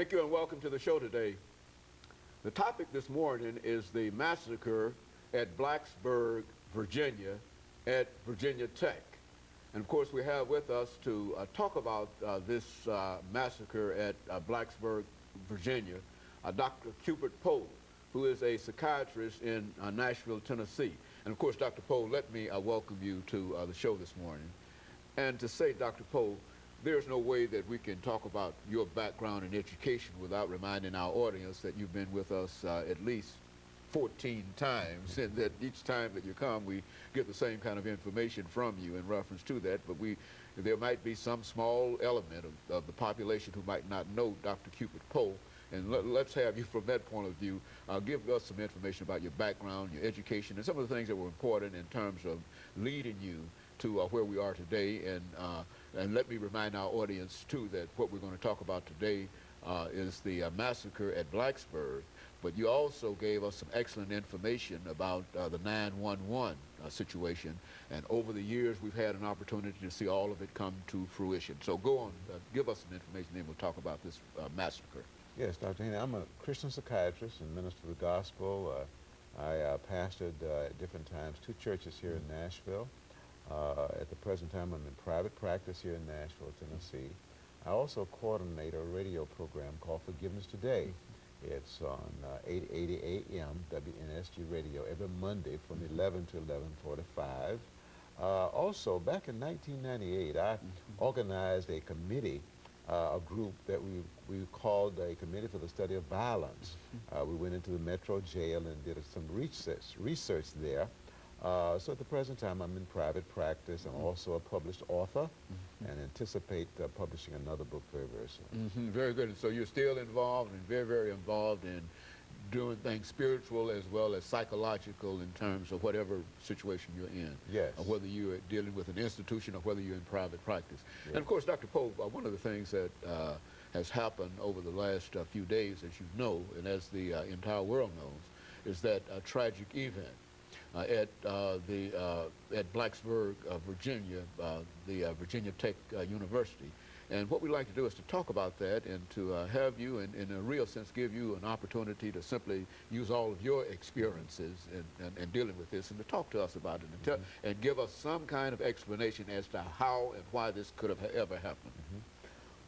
Thank you and welcome to the show today. The topic this morning is the massacre at Blacksburg, Virginia, at Virginia Tech. And of course we have with us to talk about this massacre at Blacksburg, Virginia, Dr. CPoe, who is a psychiatrist in Nashville, Tennessee. And of course, Dr. Poe, let me welcome you to the show this morning. And to say, Dr. Poe, there's no way that we can talk about your background in education without reminding our audience that you've been with us at least 14 times, and that each time that you come, we get the same kind of information from you in reference to that. But there might be some small element of the population who might not know Dr. CPoe. And let's have you, from that point of view, give us some information about your background, your education, and some of the things that were important in terms of leading you to where we are today. And let me remind our audience, too, that what we're going to talk about today is the massacre at Blacksburg. But you also gave us some excellent information about the 911 situation. And over the years, we've had an opportunity to see all of it come to fruition. So go on, give us some information, then we'll talk about this massacre. Yes, Dr. Haney, I'm a Christian psychiatrist and minister of the gospel. I pastored at different times 2 churches here in Nashville. At the present time, I'm in private practice here in Nashville, Tennessee. I also coordinate a radio program called Forgiveness Today. It's on 880 AM WNSG radio every Monday from 11 to 11:45. Also, back in 1998, I organized a committee, a group that we called a Committee for the Study of Violence. We went into the Metro Jail and did some research there. So at the present time, I'm in private practice. I'm also a published author and anticipate publishing another book very, very soon. Very good. And so you're still involved and very, very involved in doing things spiritual as well as psychological in terms of whatever situation you're in. Yes. Whether you're dealing with an institution or whether you're in private practice. Yes. And of course, Dr. Poe, one of the things that has happened over the last few days, as you know, and as the entire world knows, is that tragic event at Blacksburg, Virginia, the Virginia Tech University. And what we'd like to do is to talk about that and to have you, in a real sense, give you an opportunity to simply use all of your experiences in dealing with this and to talk to us about it and give us some kind of explanation as to how and why this could have ever happened.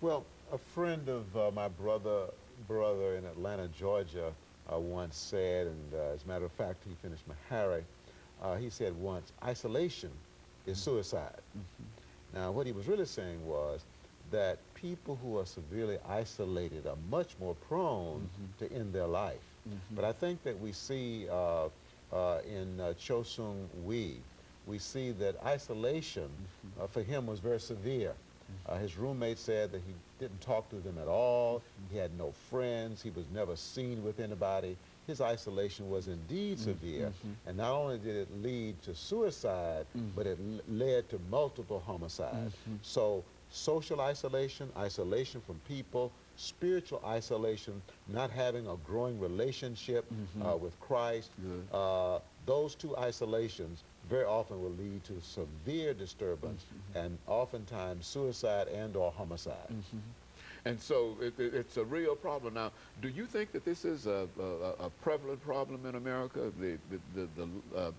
Well, a friend of my brother in Atlanta, Georgia, once said, and as a matter of fact, he finished Massacre, he said once, isolation is suicide. Now, what he was really saying was that people who are severely isolated are much more prone to end their life. But I think that we see in Chosung Wee, we see that isolation for him was very severe. His roommate said that he didn't talk to them at all. He had no friends. He was never seen with anybody. His isolation was indeed severe. And not only did it lead to suicide, but it led to multiple homicides. So social isolation, isolation from people, spiritual isolation, not having a growing relationship with Christ, those 2 isolations very often will lead to severe disturbance and oftentimes suicide and or homicide. And so it's a real problem. Now, do you think that this is a prevalent problem in America,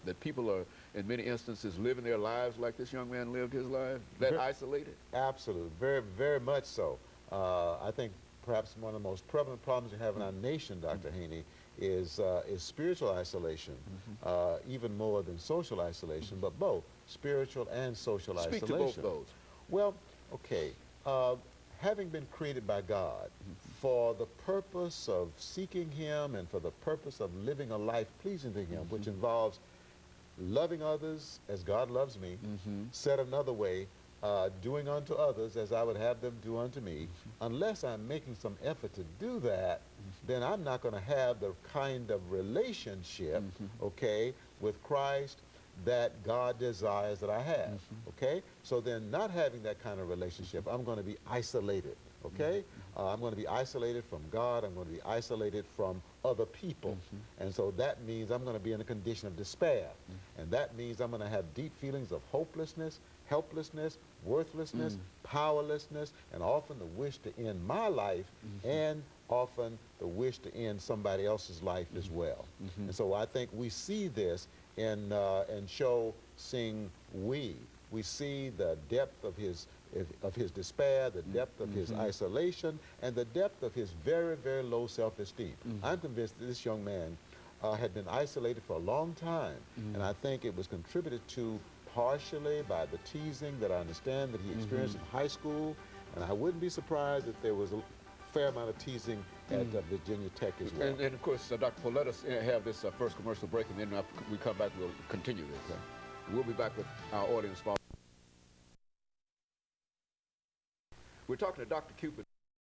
that people are, in many instances, living their lives like this young man lived his life, that isolated? Absolutely, very, very much so. I think perhaps one of the most prevalent problems we have in our nation, Dr. Haney, is spiritual isolation, even more than social isolation, but both spiritual and social isolation. Speak to both those. Well, okay. Having been created by God for the purpose of seeking Him and for the purpose of living a life pleasing to Him, which involves loving others as God loves me, said another way, doing unto others as I would have them do unto me, unless I'm making some effort to do that, then I'm not going to have the kind of relationship, okay, with Christ that God desires that I have, okay? So then not having that kind of relationship, I'm going to be isolated, okay? I'm going to be isolated from God. I'm going to be isolated from other people. And so that means I'm going to be in a condition of despair. And that means I'm going to have deep feelings of hopelessness, helplessness, worthlessness, powerlessness, and often the wish to end my life and often the wish to end somebody else's life as well. And so I think we see this in Cho Sing-Wee. We see the depth of his despair, the depth of his isolation, and the depth of his very, very low self-esteem. I'm convinced that this young man had been isolated for a long time, and I think it was contributed to partially by the teasing that I understand that he experienced in high school, and I wouldn't be surprised if there was a fair amount of teasing at Virginia Tech as well. And of course, Dr. Poe, let us have this first commercial break, and then after we come back, we'll continue this. We'll be back with our audience. We're talking to Dr. Cupid.